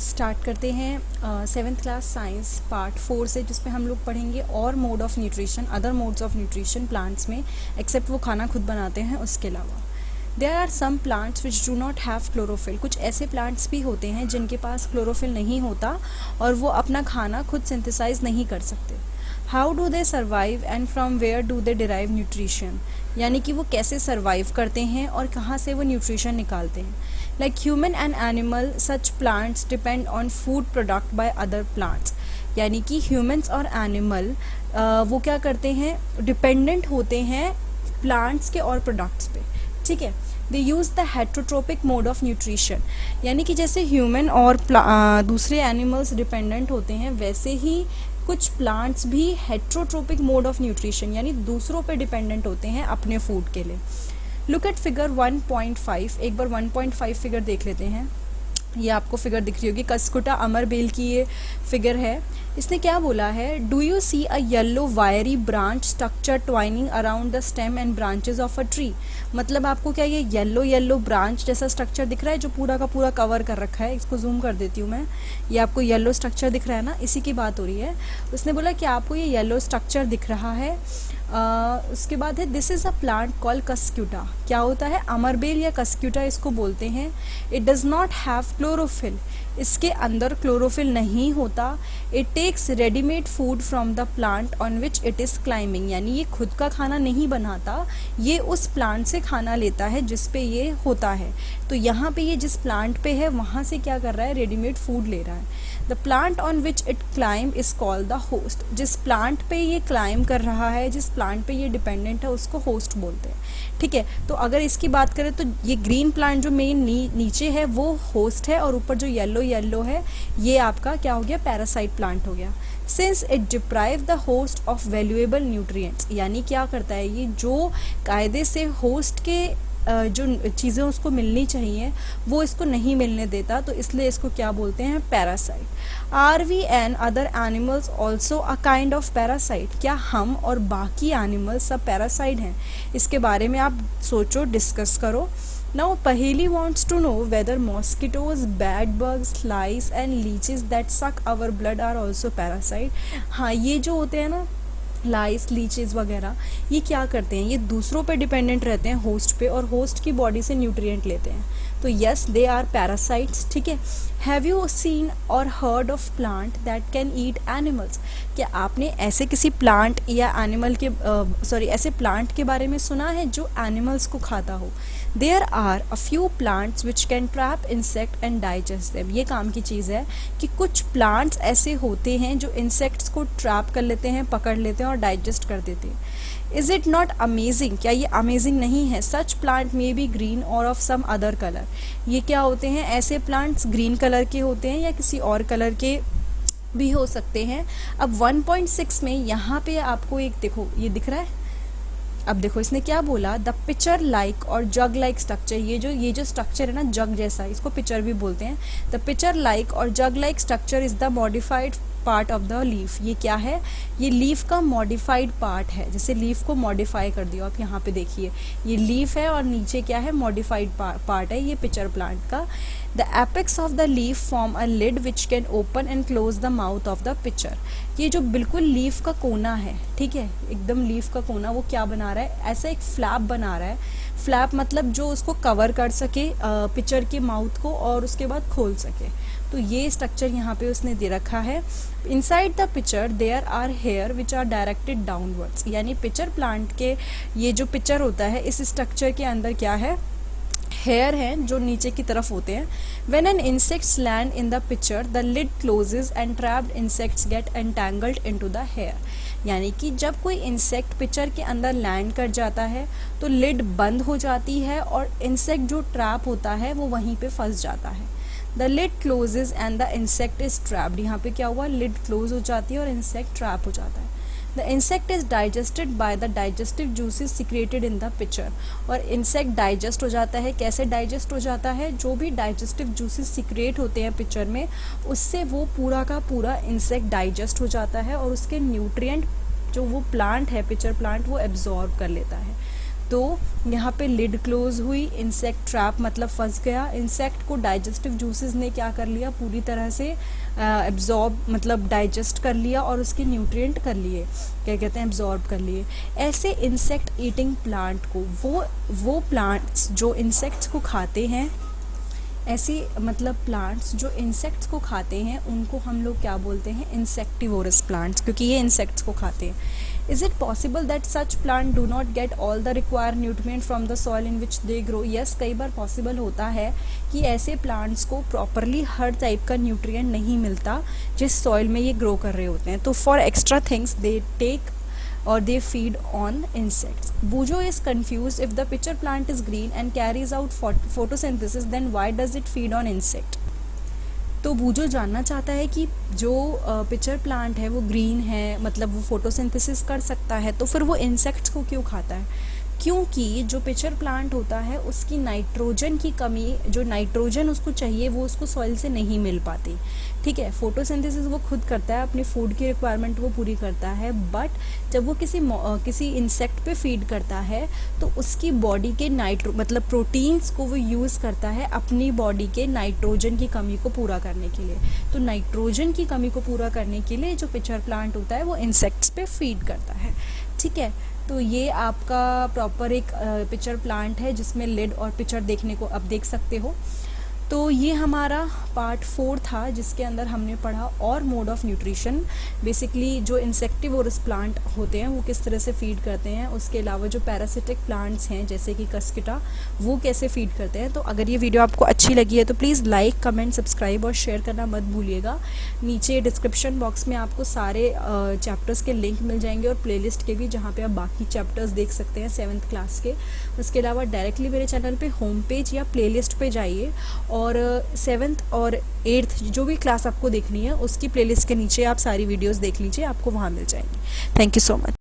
Start करते हैं 7th class science part 4 से, जिसमें हम लोग पढ़ेंगे और mode of nutrition, other modes of nutrition plants में, एक्सेप्ट वो खाना खुद बनाते हैं उसके अलावा। There are some plants which do not have chlorophyll. कुछ ऐसे प्लांट्स भी होते हैं जिनके पास क्लोरोफिल नहीं होता और वो अपना खाना खुद सिंथेसाइज नहीं कर सकते। How do they survive and from where do they derive nutrition, यानी कि वो कैसे सर्वाइव करते हैं और कहाँ से वो न्यूट्रिशन निकालते हैं। Like human and animal, such plants depend on food product by other plants, यानी कि ह्यूमन्स और एनिमल वो क्या करते हैं, डिपेंडेंट होते हैं प्लांट्स के और प्रोडक्ट्स पे। ठीक है, they use the heterotrophic mode of nutrition, यानी कि जैसे ह्यूमन और दूसरे एनिमल्स डिपेंडेंट होते हैं, वैसे ही कुछ प्लांट्स भी हेट्रोट्रोपिक मोड ऑफ न्यूट्रिशन यानी दूसरों पे डिपेंडेंट होते हैं अपने फूड के लिए। लुक एट फिगर 1.5, एक बार 1.5 फिगर देख लेते हैं। ये आपको फिगर दिख रही होगी, कस्कुटा अमरबेल की ये फिगर है। इसने क्या बोला है, do you see a yellow wiry branch structure twining around the stem and branches of a tree. मतलब आपको क्या ये येलो ब्रांच जैसा स्ट्रक्चर दिख रहा है जो पूरा का पूरा कवर कर रखा है। इसको जूम कर देती हूँ मैं, ये आपको येलो स्ट्रक्चर दिख रहा है ना, इसी की बात हो रही है। उसने बोला कि आपको ये येलो स्ट्रक्चर दिख रहा है। उसके बाद है this is a plant call Cuscuta. क्या होता है, अमरबेल या कस्क्यूटा इसको बोलते हैं। It does not have chlorophyll, इसके अंदर क्लोरोफिल नहीं होता। It takes readymade food from the plant on which it is climbing, यानी ये खुद का खाना नहीं बनाता, ये उस प्लांट से खाना लेता है जिस पे ये होता है। तो यहाँ पे ये जिस प्लांट पे है वहाँ से क्या कर रहा है, रेडीमेड फूड ले रहा है। The plant on which it climb is called the host. जिस प्लांट पे ये क्लाइंब कर रहा है, जिस प्लांट पे ये डिपेंडेंट है, उसको होस्ट बोलते हैं। ठीक है, तो अगर इसकी बात करें तो ये ग्रीन प्लांट जो मेन नीचे है वो होस्ट है, और ऊपर जो येलो है ये आपका क्या हो गया, पैरासाइट प्लांट हो गया। Since it deprive the host of valuable nutrients, यानी क्या करता है ये, जो कायदे से होस्ट के जो चीज़ें उसको मिलनी चाहिए वो इसको नहीं मिलने देता, तो इसलिए इसको क्या बोलते हैं, parasite. Are we and other animals also a kind of parasite. क्या हम और बाकी एनिमल्स सब पैरासाइट हैं? इसके बारे में आप सोचो, डिस्कस करो। नाउ पहेली wants to know whether mosquitoes, bed bugs, flies and leeches that suck our blood are also parasite। हाँ, ये जो होते हैं ना लाइस, लीचेस वगैरह, ये क्या करते हैं, ये दूसरों पे डिपेंडेंट रहते हैं, होस्ट पे, और होस्ट की बॉडी से न्यूट्रिएंट लेते हैं। तो यस, दे आर पैरासाइट्स। ठीक है, हैव यू सीन और heard of plant that can eat animals. क्या आपने ऐसे किसी प्लांट या एनिमल के ऐसे प्लांट के बारे में सुना है जो एनिमल्स को खाता हो? There are a few plants which can trap insect and digest them. ये काम की चीज़ है कि कुछ प्लांट्स ऐसे होते हैं जो इंसेक्ट्स को ट्रैप कर लेते हैं, पकड़ लेते हैं और डाइजेस्ट कर देते हैं। इज़ इट नॉट अमेजिंग, क्या ये अमेजिंग नहीं है? सच प्लांट मे बी ग्रीन और ऑफ सम अदर कलर। ये क्या होते हैं, ऐसे प्लांट्स ग्रीन कलर के होते हैं या किसी और कलर के भी हो सकते हैं। अब 1.6 में यहाँ पे आपको एक देखो, ये दिख रहा है। अब देखो इसने क्या बोला, द पिचर लाइक और जग लाइक स्ट्रक्चर। ये जो स्ट्रक्चर है ना, जग जैसा, इसको पिचर भी बोलते हैं। द पिचर लाइक और jug like structure is the modified part of the leaf. ये क्या है, ये लीफ का मॉडिफाइड पार्ट है। जैसे लीफ को मॉडिफाई कर दिया आप, यहाँ पे देखिए ये लीफ है और नीचे क्या है, मॉडिफाइड पार्ट है ये पिचर प्लांट का। The apex of the leaf form a lid which can open and close the mouth of the pitcher. ये जो बिल्कुल लीफ का कोना है, ठीक है, एकदम लीफ का कोना, वो क्या बना रहा है, ऐसा एक फ्लैप बना रहा है। फ्लैप मतलब जो उसको कवर कर सके पिचर के माउथ को और उसके बाद खोल सके। तो ये स्ट्रक्चर यहाँ पे उसने दे रखा है। Inside the pitcher there are hair which are directed downwards, यानी पिचर प्लांट के ये जो पिचर होता है, इस स्ट्रक्चर के अंदर क्या है, हेयर हैं जो नीचे की तरफ होते हैं। When an insects land in the pitcher, the lid closes and trapped insects get entangled into the hair। यानी कि जब कोई इंसेक्ट पिचर के अंदर लैंड कर जाता है तो लिड बंद हो जाती है और इंसेक्ट जो ट्रैप होता है वो वहीं पे फंस जाता है। The lid closes and the insect is trapped. यहाँ पे क्या हुआ, लिड क्लोज हो जाती है और इंसेक्ट ट्रैप हो जाता है। The insect is digested by the digestive juices secreted in the pitcher. और इंसेक्ट डाइजेस्ट हो जाता है। कैसे डाइजेस्ट हो जाता है, जो भी डाइजेस्टिव जूसेस सिक्रेट होते हैं पिचर में, उससे वो पूरा का पूरा इंसेक्ट डाइजेस्ट हो जाता है और उसके न्यूट्रिएंट जो वो प्लांट है, पिचर प्लांट, वो एब्जॉर्ब कर लेता है। तो यहाँ पे लिड क्लोज हुई, इंसेक्ट ट्रैप मतलब फंस गया, इंसेक्ट को डाइजेस्टिव जूसेस ने क्या कर लिया, पूरी तरह से एब्जॉर्ब मतलब डाइजेस्ट कर लिया और उसके न्यूट्रिएंट कर लिए, क्या कहते हैं, एब्जॉर्ब कर लिए। ऐसे इंसेक्ट ईटिंग प्लांट को वो प्लांट्स जो इंसेक्ट्स को खाते हैं, ऐसी मतलब प्लांट्स जो इंसेक्ट्स को खाते हैं उनको हम लोग क्या बोलते हैं, इंसेक्टिवोरस प्लांट्स, क्योंकि ये इंसेक्ट्स को खाते हैं। Is it possible that such plant do not get all the required nutrient from the soil in which they grow? Yes, कई बार पॉसिबल होता है कि ऐसे प्लांट्स को प्रॉपरली हर टाइप का न्यूट्रिएंट नहीं मिलता जिस सॉइल में ये ग्रो कर रहे होते हैं, तो for extra things they take or they feed on insects. Bujo is confused. If the pitcher plant is green and carries out photosynthesis, then why does it feed on insect? तो बूजो जानना चाहता है कि जो पिचर प्लांट है वो green है, मतलब वो फोटोसिंथेसिस कर सकता है, तो फिर वो इंसेक्ट्स को क्यों खाता है? क्योंकि जो पिचर प्लांट होता है उसकी नाइट्रोजन की कमी, जो नाइट्रोजन उसको चाहिए वो उसको सॉइल से नहीं मिल पाती, ठीक है। फोटोसिंथेसिस वो खुद करता है, अपनी फूड की रिक्वायरमेंट वो पूरी करता है, बट जब वो किसी इंसेक्ट पे फीड करता है तो उसकी बॉडी के मतलब प्रोटीन्स को वो यूज़ करता है अपनी बॉडी के नाइट्रोजन की कमी को पूरा करने के लिए। तो नाइट्रोजन की कमी को पूरा करने के लिए जो पिचर प्लांट होता है वो इंसेक्ट्स पे फीड करता है, ठीक है। तो ये आपका प्रॉपर एक पिचर प्लांट है जिसमें लिड और पिचर देखने को अब देख सकते हो। तो ये हमारा पार्ट 4 था जिसके अंदर हमने पढ़ा और मोड ऑफ न्यूट्रिशन, बेसिकली जो इंसेक्टिवोरस प्लांट होते हैं वो किस तरह से फीड करते हैं, उसके अलावा जो पैरासिटिक प्लांट्स हैं जैसे कि कस्किटा वो कैसे फीड करते हैं। तो अगर ये वीडियो आपको अच्छी लगी है तो प्लीज़ लाइक, कमेंट, सब्सक्राइब और शेयर करना मत भूलिएगा। नीचे डिस्क्रिप्शन बॉक्स में आपको सारे चैप्टर्स के लिंक मिल जाएंगे और प्लेलिस्ट के भी, जहाँ पे आप बाकी चैप्टर्स देख सकते हैं 7th क्लास के। उसके अलावा डायरेक्टली मेरे चैनल पे होम पेज या प्लेलिस्ट पे जाइए और 7th और 8th जो भी क्लास आपको देखनी है उसकी प्लेलिस्ट के नीचे आप सारी वीडियोस देख लीजिए, आपको वहाँ मिल जाएंगी। Thank you so much.